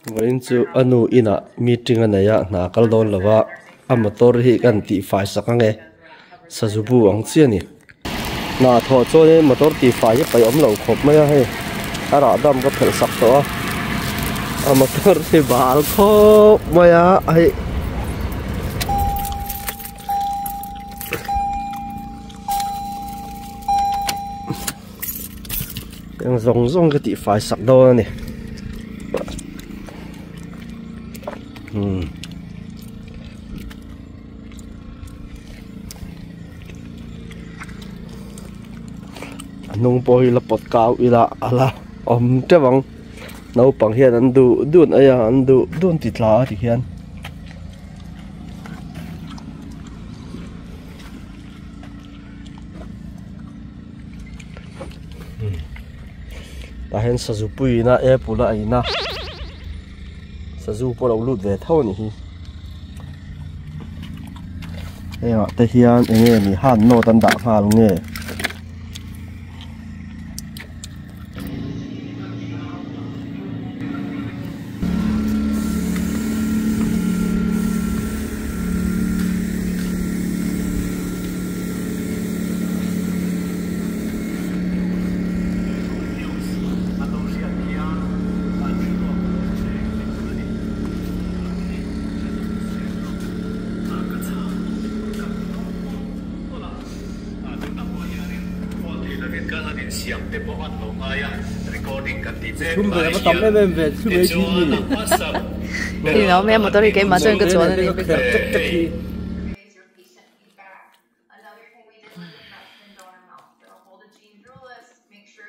Vậy chứ anu ina meeting anh ấy na kal don lava amator hi kan ti fai sakange sazubu ang chiani na tho chone motor ti fai pai om lo khop mai he ara dam ko thel sak to amator hi bal khop mai ai yang zong cái ti fai sak do ni nung po hila pot kau ila ala te wang nau pang hian an du dun aya an du dun ti tla ti hian ta hen sa zu pui na e pula ai na sa zu po lo lut ve thau ni hi ewa te hian enge ni han no tan da hal nge thì nó mẹ một tôi cái mà chơi cái chuan này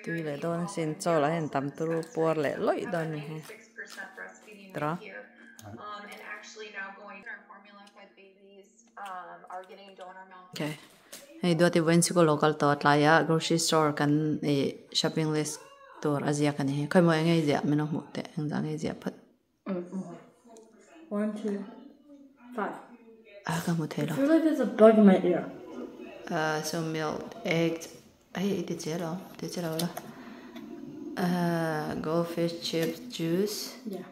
tuy là tôi xin cho lại hiện tầm tôi bùa lại lỗi đó này đó okay hey do thì vẫn có local store lại á grocery store kan shopping list store Asia kan he khai moi ngai ja meno mu te ang ja ngai ja phat 1 2 5 ka mu thela I feel like there's a bug in my ear so milk egg ai te chero la goldfish chips juice yeah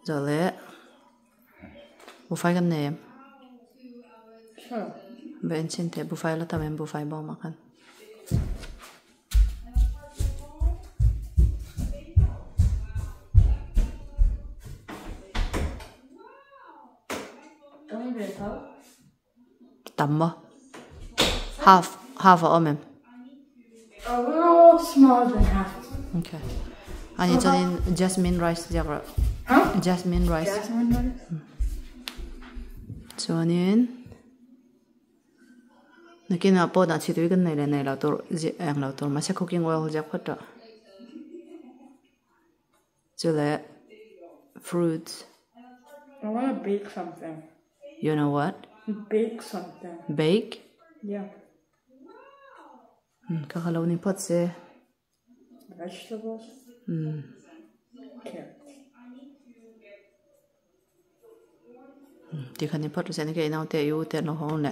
rồi lẽ bu phai kan nem sure ben chin te bu phai la ta men bu phai ba ma kan tầm bao half of em a little smaller than half okay anh cho nên jasmine rice ra rồi jasmine rice cho nên nó kia nào bỏ đã chỉ tôi cái này là tôi ăn là tôi mà sẽ cooking oil ra hết rồi cho là fruits I want to bake something. You know what? Bake something. Bake? Yeah. Kakalaw ni pot se. Vegetables. Carrots. Thì khăn ni pot se ni cái nào te yu te no hong le.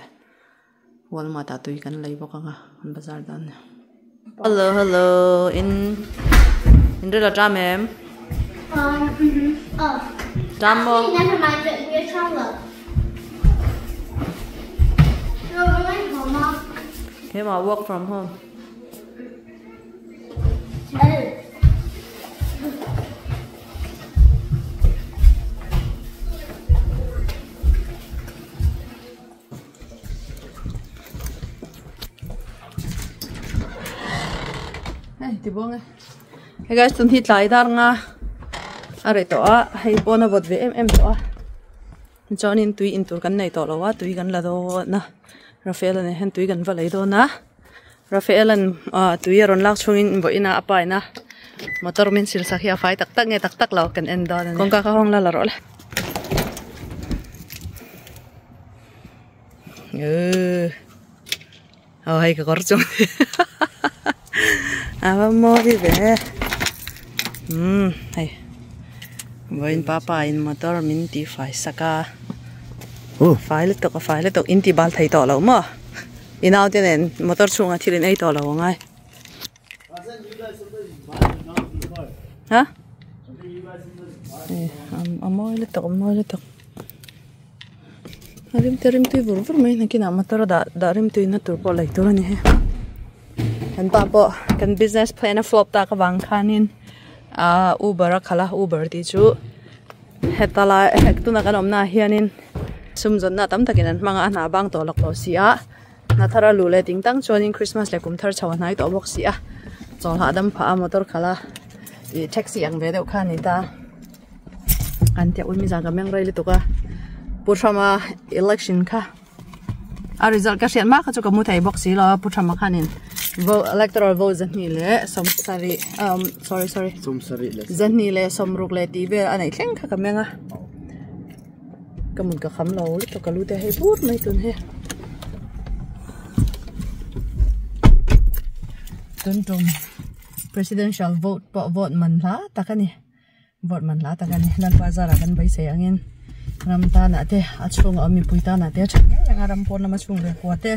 Walmart ta tui kan lei bok anga an bazar dan. Hello in la jam em. Jam mo. Never mind, we're trying to. No, we're going home, Mom. Okay, ma work from home. Hey, ti bong. Hey guys, tum hit lai dar nga. Are to a hey bona bot ve em to a. Jonin tui in tur kan nei to lo wa tui kan la do na. Rafael ne hen tui kan va lei do na. Rafael an tui ron lak chungin bo ina apa ina. Motor min sil sakhi a fai tak tak nge tak tak lo kan en do na. Kong ka hong la ro la. Hey ka kor chung. Vamos a ver. Hey. Voy papa in motor minti fai saka. Fai le to inti bal thai to lo mo. Inau ten motor chunga thilin ei to lo ngai. Huh? Amoy letok. Rim tui vur mai na kina motor da rim tui na tur po lai tur ni he. Kan pa po kan business plan a flop ta ka wang khanin Uber khala Uber ti chu hetala hektu na kan omna hianin sumjon na tam takin manga na bang to lok lo sia na thara lu le ting tang chonin Christmas le kum thar chawan hai to bok sia chol ha dam pha motor khala e taxi ang ve deu khani ta kan te umi za ga meng rai le to ka puthama election kha a result ka sian ma kha chu ka mu thai box si lo puthama khanin vote electoral vote zani le sorry le zani le somruk le ti ve anai thleng kha ka menga kamun ka kham lo le to ka lu te he put mai tun he tun presidential vote man la takani lan bazara kan bai se angin ramta na te achung ami puita na te change yang aram pon na machung le ko te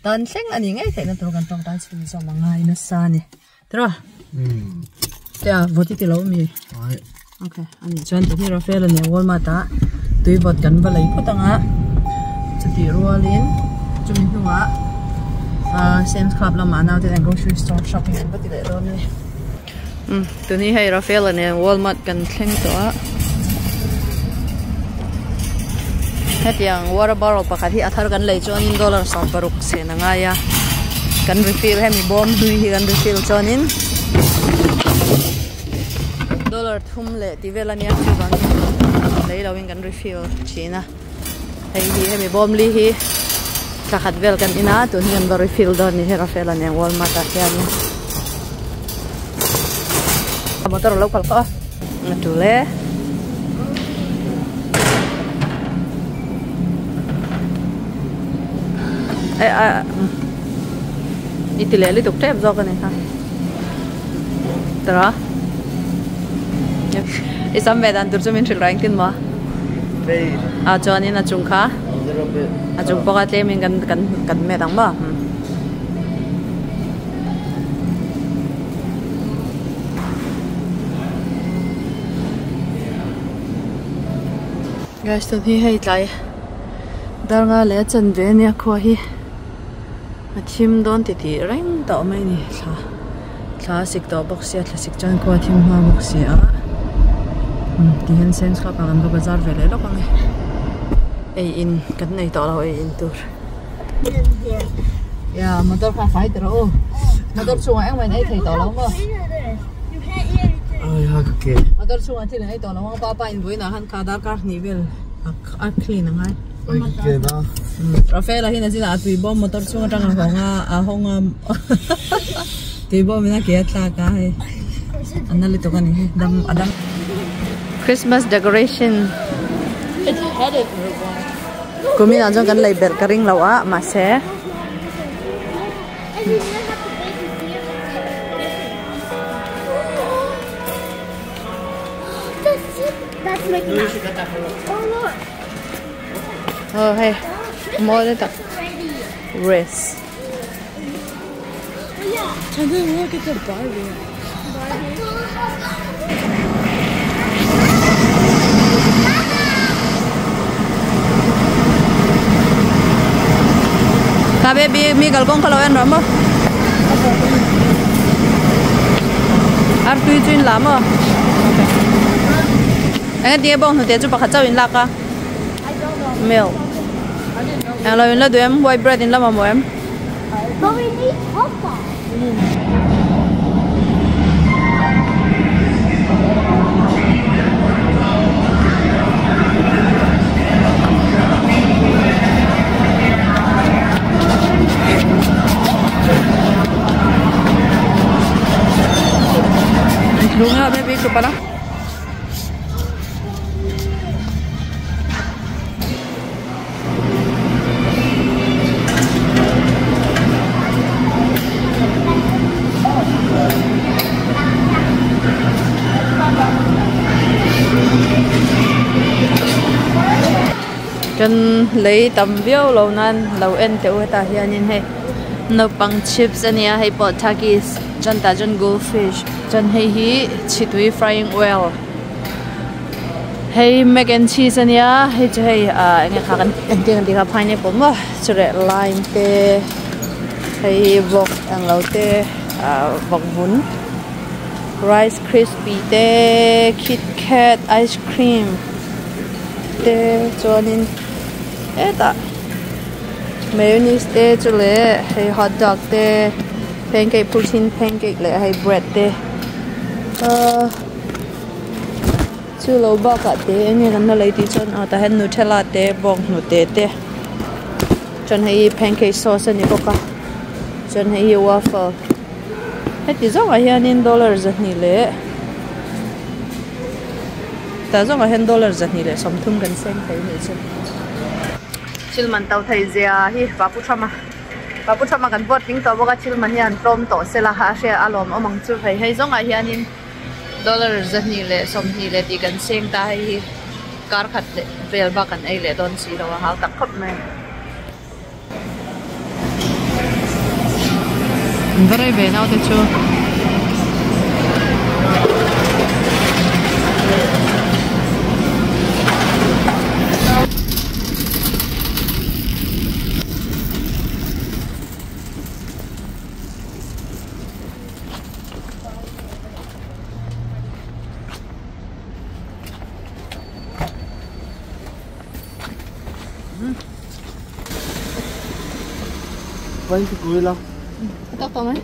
tan thleng ani ngai te na tur kan tong tan chin so mangai na sa ni tra te a vote ti lo mi ai okay ani chan te ni rafael ni wol mata tui vote kan ba lai photanga chati rualin chumin nuwa Sam's Club la mana te grocery store shopping ba ti le ro ni tuni hai rafael ni Walmart kan thleng to a hetiang water bottle pakati athar kan lei chon dollar som paruk se na nga ya kan refill hemi bom hui hi kan refill chonin dollar thum le ti vela nia chu bang lei lawin kan refill china hei hi hemi bom li hi sakhat vel kan ina tun kan ba refill don ni hera fela ne Walmart ta hian motor local ka natule itileli tuk tep zo kan ha tra isam medan tur chumin thil rank tin ma a chonin a chungkha a chung poka tle min kan medang ba guys to hi hei tlai darnga le chan ve nia kho hi thim don ti reng to mai ni thla sik to box ya thla sik chan ko thim ma box ya ti hen sense ka kan ro bazar ve le lo ka nge ei in kan nei to lo ei in tur ya motor ka fai tro motor chung ang mai nei thei to lo mo ai ha ke motor chung an thi nei to lo ma papa in boina han ka dar ka ni vel a clean ngai okay na Rafael hi na sina tui bom motor chung tang honga tui bom na ke tla ka he anali to kan he dam adam Christmas decoration it's headed kumi na jong kan lai ber ka ring lawa ma se That's making oh look. Oh hey, more than that. Race. And then look at the Barbie. Kabe bi mi galgong kalau en ramo. Ar tui chuin lamo. Anh đi bông thì chú bác cháu in lạc à? Milk. Anh nói là đứa em white bread in làm mà em. But we need papa. Đúng rồi, baby, chụp vào. Chân lấy tầm biếu lâu nan lâu en tiểu ta hiện nhìn hay nấu bằng chips anh hay pot takis chân ta chân goldfish chân hay hi chỉ tùy frying oil hey mac and cheese ania hey chu hey nga kha kan ting ding pineapple ma chure lime te hey vok ang lo te vok bun rice crispy te Kit Kat ice cream te chuanin eta mayonnaise te chule hey hot dog te pancake protein pancake le hey bread te chu lo ba ka te nge kan na lai ti chon ta hen Nutella te bong nu te chon hey pancake sauce ni ko ka chon hey waffle heti zong a hianin dollars ni le ta zong a hen dollars ni le som thum kan seng thai ni chu chil man tau thai zia hi bapu thama kan bot ting to boka chil man yan tom to sela ha she alom amang chu phai hei zong a hianin dollars ni le som ni le ti kan seng ta hi kar khat le vel ba kan ai le don si lo hal tak khop mai very be now the chu Quay cái cuối lắm. tóc to mấy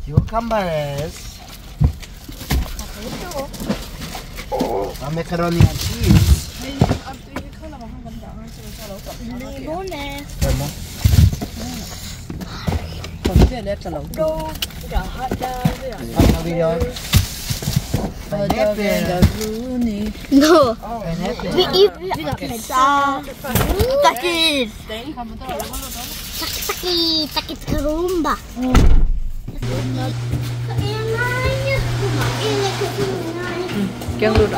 Cucumbers. Macaroni and cheese. còn cái đẹp cho lâu No. We eat pizza. Takis. Takis karumba. kiêng luôn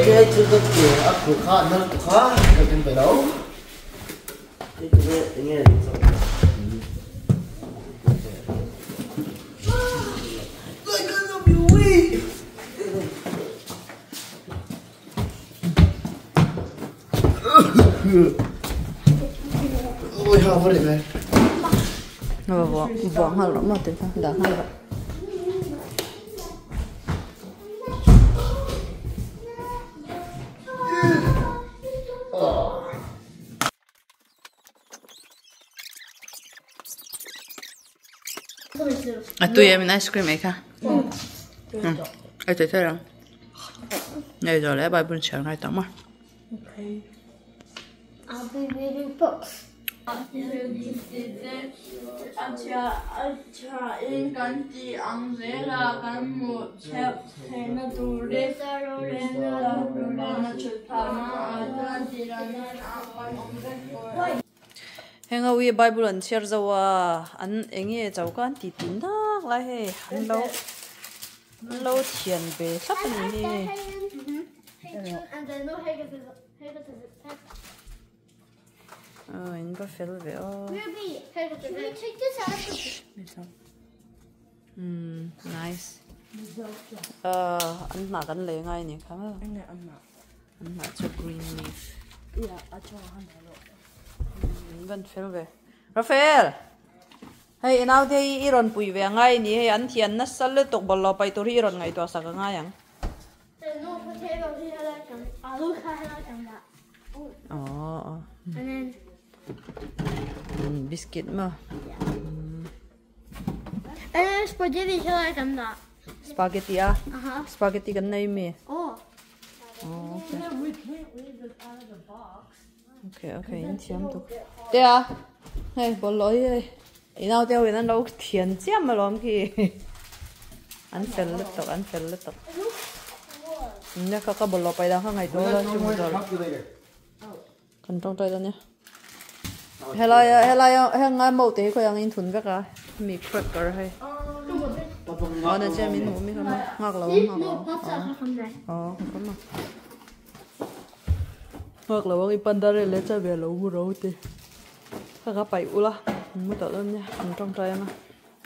Cái chưa có kiểu áp của khá nó khá cái cần phải đấu. Cái nghe ôi how var det nó vòng hơn lắm mà từ từ đã hay vậy tụi em ice cream ấy cả ai thấy thế nào này rồi lấy bài buồn chán ngay tắm mà Okay. I'll be reading books. heng awi Bible an share zawa an engi chau kan ti tin dak lai he han lo thian be sap ni ni And then no hair in ba fel ve o Ruby, should we take this out? nice an ma kan le ngai ni khang an ma chu green leaf Yeah, I try van fel ve Rafael hey now they iron pui ve ngai ni hey an thian na sal le tok bol lo pai tor iron ngai to sa ka ngai yang There's no potatoes here like them. I look like them that. oh And then biscuit ma spaghetti here like them that. spaghetti ah Uh-huh. spaghetti kan nei me Oh. We can't leave this out of the box. okay in thiam tu te a hey bol loi hey inau te wen an lo thian chiam ma lom ki an fel le tok ne ka bol lo pai da ngai to la chu mo kan tong toi da ne helai ngai mo te ko yang in thun ve ka mi cracker hai ana che min mu mi ka ngak lo From there. kan ma hoặc là cái pan đare lấy cho về lâu mu rồi thì các pai ula mu tao lên nha trong trai mà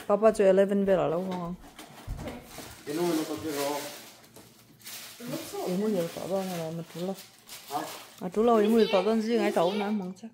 Papa cho 11 về là lâu không? Cái nó có cái rồi. Em muốn hiểu tao bao nhiêu là một chút lâu. À chút lâu em muốn hiểu tao bao nhiêu ngày tao nãy mong chắc.